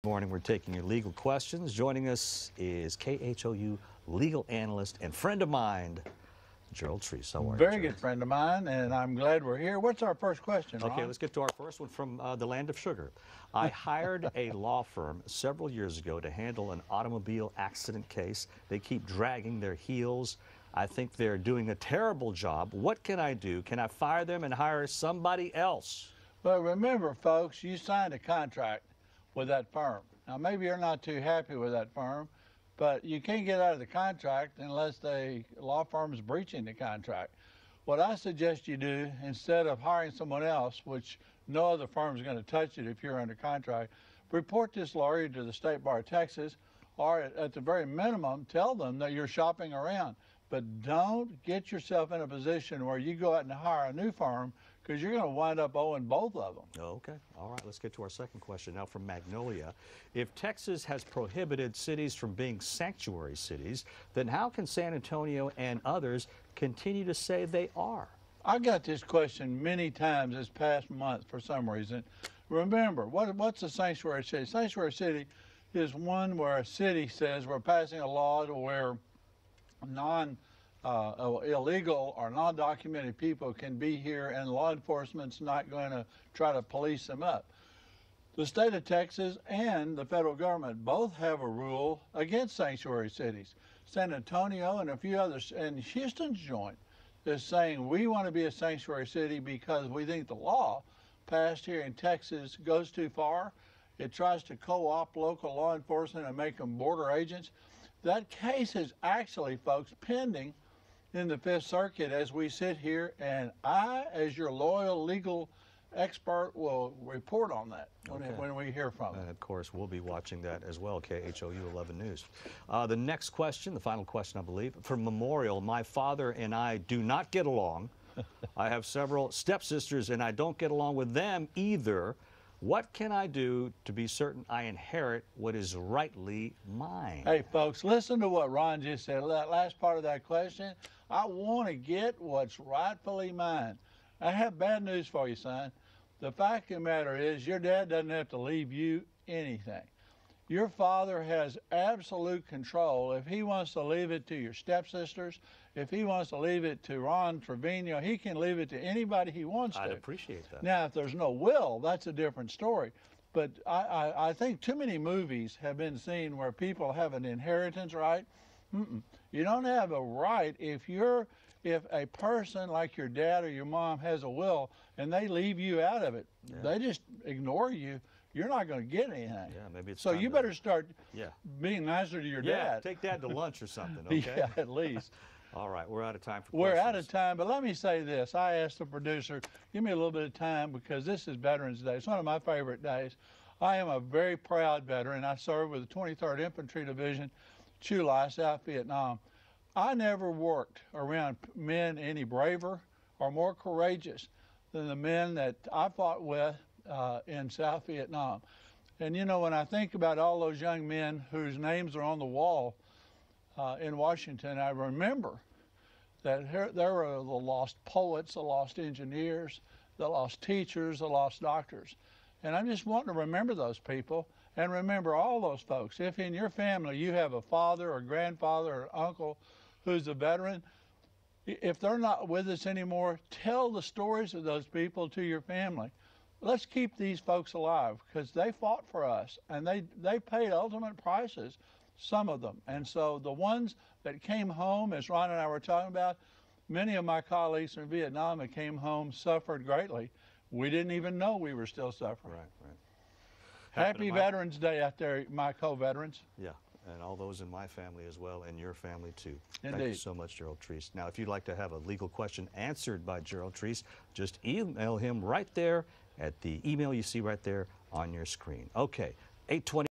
Morning, we're taking your legal questions. Joining us is KHOU legal analyst and friend of mine, Gerald Treece. How are you, Very Gerald? good friend of mine, and I'm glad we're here. What's our first question, Ron? Okay, let's get to our first one from the land of sugar. I hired a law firm several years ago to handle an automobile accident case. They keep dragging their heels. I think they're doing a terrible job. What can I do? Can I fire them and hire somebody else? But remember, folks, you signed a contract with that firm. Now, maybe you're not too happy with that firm, but you can't get out of the contract unless the law firm is breaching the contract. What I suggest you do, instead of hiring someone else, which no other firm is going to touch it if you're under contract, report this lawyer to the State Bar of Texas, or at the very minimum, tell them that you're shopping around. But don't get yourself in a position where you go out and hire a new firm, because you're going to wind up owing both of them. Okay. All right. Let's get to our second question now from Magnolia. If Texas has prohibited cities from being sanctuary cities, then how can San Antonio and others continue to say they are? I got this question many times this past month for some reason. Remember, what's a sanctuary city? Sanctuary city is one where a city says we're passing a law to where illegal or non-documented people can be here, and law enforcement's not going to try to police them up. The state of Texas and the federal government both have a rule against sanctuary cities. San Antonio and a few others, and Houston's joint, is saying we want to be a sanctuary city because we think the law passed here in Texas goes too far. It tries to co-opt local law enforcement and make them border agents. That case is actually, folks, pending in the Fifth Circuit as we sit here, and I, as your loyal legal expert, will report on that when we hear from it. And of course, we'll be watching that as well, KHOU 11 News. The next question, the final question, I believe, from Memorial. My father and I do not get along. I have several stepsisters, and I don't get along with them either. What can I do to be certain I inherit what is rightly mine? Hey, folks, listen to what Ron just said, that last part of that question. I want to get what's rightfully mine. I have bad news for you, son. The fact of the matter is your dad doesn't have to leave you anything. Your father has absolute control. If he wants to leave it to your stepsisters, if he wants to leave it to Ron Trevino, he can leave it to anybody he wants to. I'd appreciate that. Now, if there's no will, that's a different story. But I think too many movies have been seen where people have an inheritance right. You don't have a right if a person like your dad or your mom has a will and they leave you out of it. Yeah. They just ignore you. You're not going to get anything. Yeah, maybe it's so you better start being nicer to your dad. Yeah, take dad to lunch or something, okay? Yeah, at least. All right, we're out of time for questions. We're out of time, but let me say this. I asked the producer, give me a little bit of time because this is Veterans Day. It's one of my favorite days. I am a very proud veteran. I served with the 23rd Infantry Division, KHOU, South Vietnam. I never worked around men any braver or more courageous than the men that I fought with in South Vietnam. And you know, when I think about all those young men whose names are on the wall in Washington, I remember that there were the lost poets, the lost engineers, the lost teachers, the lost doctors. And I'm just wanting to remember those people and remember all those folks. If in your family you have a father or grandfather or uncle who's a veteran, if they're not with us anymore, tell the stories of those people to your family. Let's keep these folks alive because they fought for us and they paid ultimate prices, some of them. And so the ones that came home, as Ron and I were talking about, many of my colleagues from Vietnam that came home suffered greatly. We didn't even know we were still suffering. Right. Happy Veterans Day out there, my co-veterans. Yeah, and all those in my family as well, and your family too. Indeed. Thank you so much, Gerald Treece. Now, if you'd like to have a legal question answered by Gerald Treece, just email him right there at the email you see right there on your screen. Okay, 8:20.